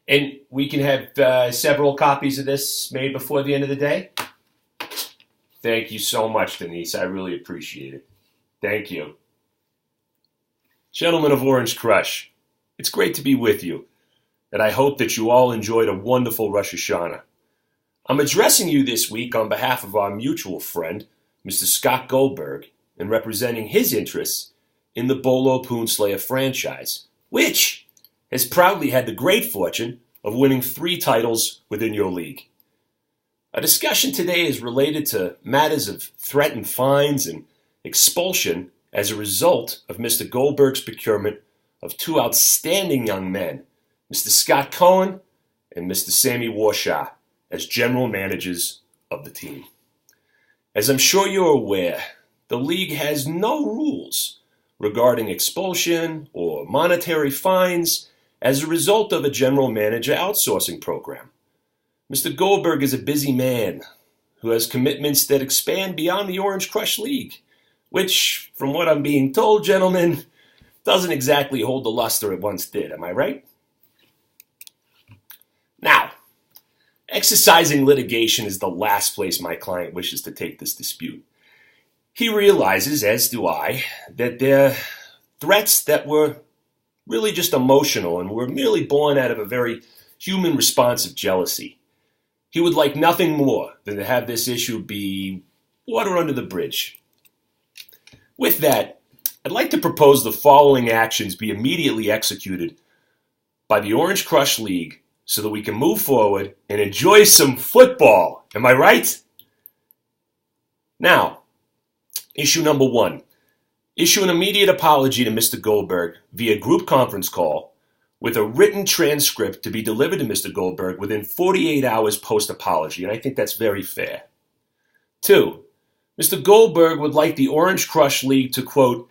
And we can have several copies of this made before the end of the day? Thank you so much, Denise. I really appreciate it. Thank you. Gentlemen of Orange Crush, it's great to be with you, and I hope that you all enjoyed a wonderful Rosh Hashanah. I'm addressing you this week on behalf of our mutual friend, Mr. Scott Goldberg, and representing his interests in the Bolo Poonslayer franchise, which has proudly had the great fortune of winning 3 titles within your league. Our discussion today is related to matters of threatened fines and expulsion as a result of Mr. Goldberg's procurement of 2 outstanding young men, Mr. Scott Cohen and Mr. Sammy Warshaw, as general managers of the team. As I'm sure you're aware, the league has no rules regarding expulsion or monetary fines as a result of a general manager outsourcing program. Mr. Goldberg is a busy man who has commitments that expand beyond the Orange Crush League, which, from what I'm being told, gentlemen, doesn't exactly hold the luster it once did. Am I right? Now, exercising litigation is the last place my client wishes to take this dispute. He realizes, as do I, that they're threats that were really just emotional and were merely born out of a very human response of jealousy. He would like nothing more than to have this issue be water under the bridge. With that, I'd like to propose the following actions be immediately executed by the Orange Crush League so that we can move forward and enjoy some football. Am I right? Now, issue number 1. Issue an immediate apology to Mr. Goldberg via group conference call with a written transcript to be delivered to Mr. Goldberg within 48 hours post-apology, and I think that's very fair. 2. Mr. Goldberg would like the Orange Crush League to, quote,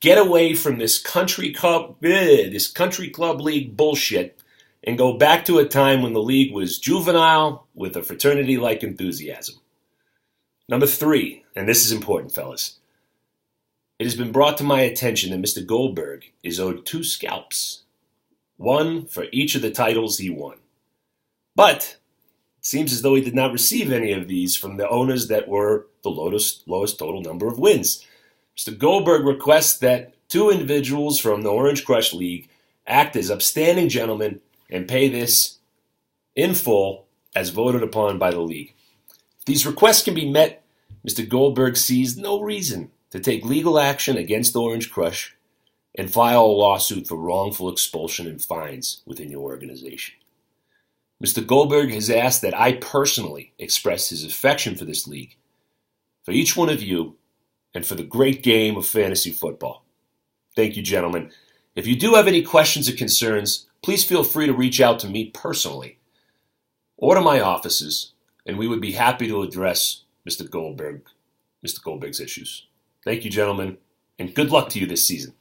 get away from this country club league bullshit and go back to a time when the league was juvenile with a fraternity-like enthusiasm. Number 3, and this is important, fellas. It has been brought to my attention that Mr. Goldberg is owed 2 scalps, 1 for each of the titles he won. But it seems as though he did not receive any of these from the owners that were the lowest total number of wins. Mr. Goldberg requests that 2 individuals from the Orange Crush League act as upstanding gentlemen and pay this in full as voted upon by the league. If these requests can be met, Mr. Goldberg sees no reason to take legal action against Orange Crush and file a lawsuit for wrongful expulsion and fines within your organization. Mr. Goldberg has asked that I personally express his affection for this league, for each one of you, and for the great game of fantasy football. Thank you, gentlemen. If you do have any questions or concerns, please feel free to reach out to me personally or to my offices, and we would be happy to address Mr. Goldberg's issues. Thank you, gentlemen, and good luck to you this season.